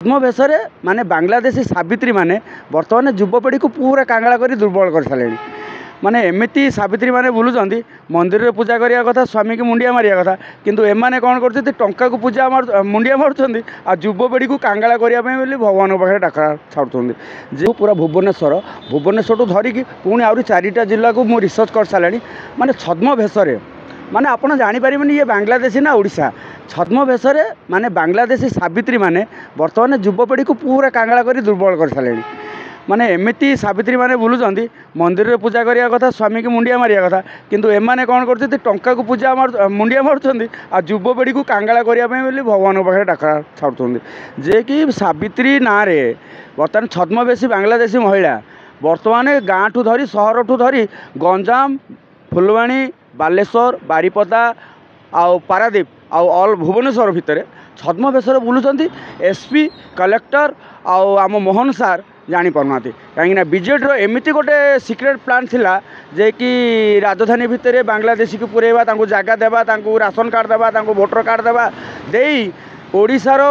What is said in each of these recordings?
छद्मवेश माने बांग्लादेशी सावित्री माने बर्तमान युवपीढ़ी को पूरा कांगला कर दुर्बल कर सारे माने एमती सावित्री माने बुलूँ मंदिर में पूजा करने कथा स्वामी की मुंडिया मारिया कथा किंतु एमाने कौन कर टंका को पूजा मुंडिया मारुंट आ युवपीढ़ी को कांगला करने भगवान पाखे डाकरा छाड़ुं जो पूरा भुवनेश्वर धरिकी पुणी आहरी 4टा जिला को मुझे रिसर्च कर सारे माने छद्मवेश माने आप जापर ये बांग्लादेशी ना ओडिशा छद्मवेश माने बांग्लादेशी सावित्री माने बर्तमान युवपीढ़ी को पूरा कांगला कर दुर्बल कर सारे माने एमती सावित्री माने बुलूँ मंदिर में पूजा करने कथा स्वामी की मुंडिया मारिया कथा किंतु एमाने कौन कर टंका को पूजा मुंडिया मारुंट आ युवपीढ़ी को कांगला करने भगवान पाखे डाकरा छाड़ुं जे कि सावित्री ना रे बर्तमान छद्मवेशी बांग्लादेशी महिला बर्तमान गाँ ठू धरी सहर ठू धरी गंजाम फुलवाणी बालेश्वर बारिपदा आउ पारादीप आउ ऑल भुवनेश्वर भितर छद्मवेश बुलूँ एसपी कलेक्टर आउ आम मोहन सार जापारना कहीं बीजेडी एमती गोटे सिक्रेट प्लान थिला जे कि राजधानी भितर बांग्लादेशी को पुरेवा जगह देवा राशन कार्ड देवा वोटर कार्ड देवा देई ओडिशार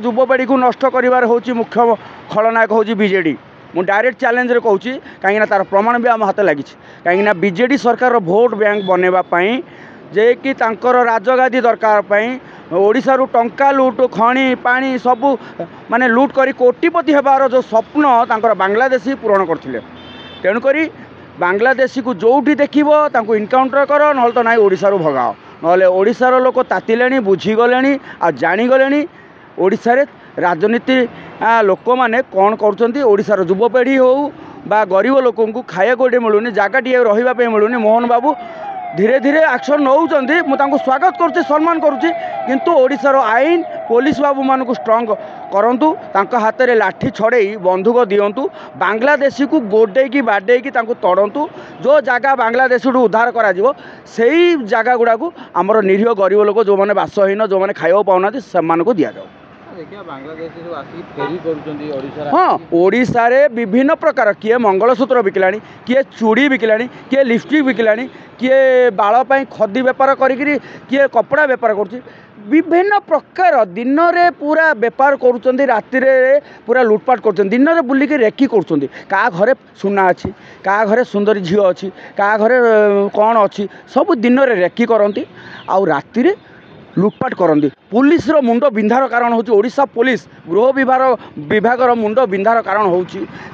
युवपीढ़ी को नष्ट कर मुख्य खलनायक हूँ बीजेडी मु डायरेक्ट चैलेंज रे कहूँ कहीं तार प्रमाण भी आम हाथ लगी कहीं बीजेडी सरकार भोट बैंक बनवाई जे कि राजगादी दरकार ओडिशारू टंका लुट खणी पानी सबू माने लुट करी कोटिपति हेबार जो स्वप्न तांकर बांग्लादेशी पूरण करथिले तेणुकरी बांग्लादेशी को जोठी देखिबो तांको इनकाउंटर कर न तो नाई ओडिशारू भगाओ नले ओडिशार लोक तातिलेनी बुझीगले आ जानीगले ओडिशा रे राजनीति लोक मैंने कौन कर युवपीढ़ी हो बा गरीब लोक खाया गोटे मिलूनी जगह टी रही मिलूनी मोहन बाबू धीरे धीरे एक्शन नौकरी मुझे स्वागत करुच्ची सम्मान करुच्ची किंतु ओडिशार आईन पुलिस बाबू मान को स्ट्रंग करंतु तांका हाथ में लाठी छड़े बंधुक दिंतु बांग्लादेशी को गोडेकी बाडेकी तड़ंतु जो जगह बांग्लादेश उद्धार करा सही जगह गुड़ा को आमर निरीह गरीब लोक जो मैंने बासहीन जो मैंने खाइबा पाऊना से दिया जाओ हाँ ओडिशा रे विभिन्न प्रकार किए मंगलसूत्र बिकला किए चूड़ी बिकला किए लिपस्टिक बिकला किए बाल खदी बेपार करी किए कपड़ा बेपार कर विभिन्न प्रकार दिन रे पूरा बेपार करुँच राति पूरा लुटपाट कर दिन में बुलिक रेकी कर क्या घरे सुना अच्छी क्या घरे सुंदरी झील अच्छी क्या घरे कौन अच्छी सब दिन में रेकी करती आउ राति लुटपाट करती पुलिस रो मुंड बिंधार कारण हूँ ओडिशा पुलिस गृह विभाग मुंड बिंधार कारण हूँ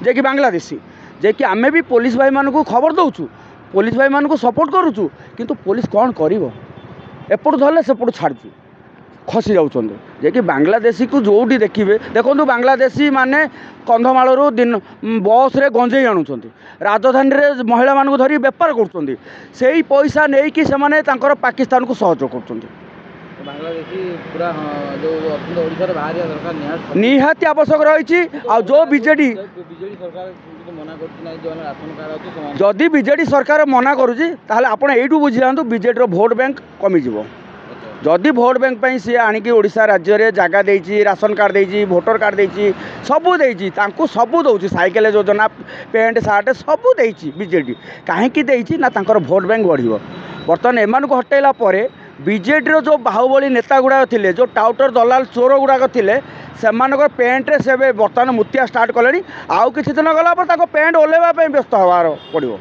जे कि बांग्लादेशी जे कि आमे भी पुलिस भाई मान को खबर दौचु पुलिस भाई मान को सपोर्ट करुचु किंतु पुलिस कौन कर एपटू धरले सेपटू छाड़ू खसी जाऊँ जे कि बांग्लादेशी को जोटी देखिए देखो बांग्लादेशी माने कंधमालू दिन बस रे गंजेई आणुंट राजधानी रे महिला मान को धरी बेपार कर पैसा नहीं कि से पाकिस्तान को सहयोग कर निहाती आवश्यक रही जो बीजेडी जदि बीजेडी सरकार मना करुँची आपड़ यू बुझी जातु बीजेडी भोट बैंक कमिज जदि भोट बैंक सी आणिकी ओडिशा राज्य रे जगह देती राशन कार्ड देती वोटर कार्ड देती सबू देती सबू दौर साइकेल योजना पेंट सार्ट सबू देती बीजेडी कहीं ना भोट बैंक बढ़ बर्तमान एम को हटेला बीजेडी जो बाहुबली नेता गुड़ाक थे जो टाउटर दलाल चोर गुड़ाक थे से पेंट्रे से बर्तमान मुतिया स्टार्ट कले आउ किसी दिन गला पेंट ओल्लैवा व्यस्त हबार पड़ो।